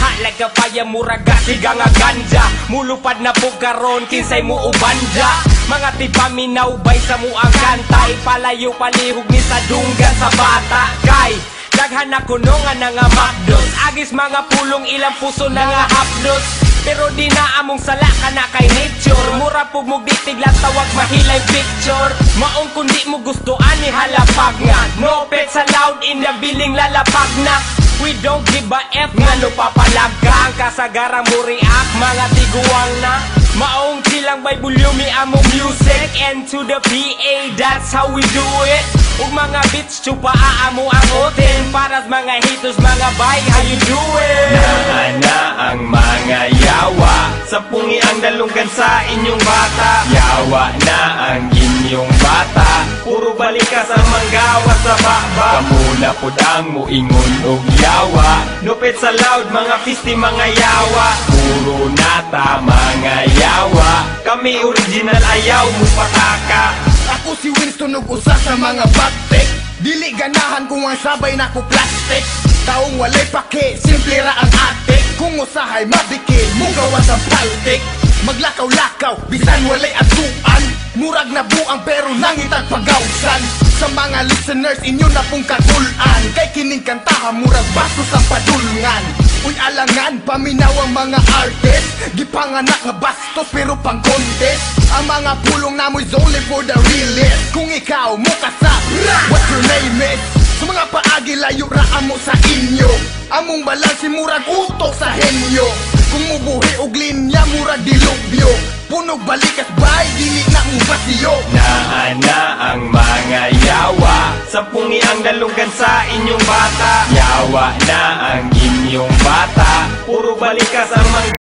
Hot like a fire, muraga siga nga ganja. Mulupad na po karon, kinsay mo ubanja. Mga tipaminaw bay sa mo ang kanta. Ipalayo palihog ni sa dunggan sa bata. Kay daghan na kuno nga nga makdos. Agis mga pulong ilang puso na nga hapdos. Pero di na among sala ka na kay nature. Mura po mo ditigla tawag mahilay picture. Maong kundi mo gustoan ni halapag nga. No pet sa loud in the biling lalapag na. We don't give a F nga no papalag ka. Ang kasagarang mo react mga tiguang na. Maong silang by volume among music. And to the PA, that's how we do it. Ug mga beats chupa aamo ang otin. Para sa mga haters mga bay, how you doing? Naana ang mga yawa. Sapungi ang dalunggan sa inyong bata. Yawa na ang inyong bata. Puro balikas ang manggawa sa baba. Kamuna pod ang muingon og yawa. Nupit sa loud mga pisti mga yawa. Puro nata mga yawa. Kami original ayaw mo pataka. Ako si Winston ug usa sa mga backpack. Dili ganahan kung ang sabay na ko plastic. Taong walay pake, simple ra ang atik. Kung usahay mabikin, mugawas ang paltik. Maglakaw-lakaw, bisan walay atuan. Murag na buang pero nangitag pagawsan. Sa mga listeners, inyo na pong katulan. Kay kining kantaha, murag bastos ang padulngan. Uy alangan, paminaw ang mga artist. Gipanganak nga bastos pero pang contest. Ang mga pulong namoy's only for the realist. Kung ikaw mo kasap, what's your name is? Sa mga paagi layo ra amo sa inyo. Among balansi murag utok sa henyo. Kung mubuhi og linya murag dilubyo. Punog balikas bay, dili na mo basiyo. Naana ang mga yawa. Sapungi ang dalunggan sa inyong bata. Yawa na ang inyong bata. Puro balikas ang mga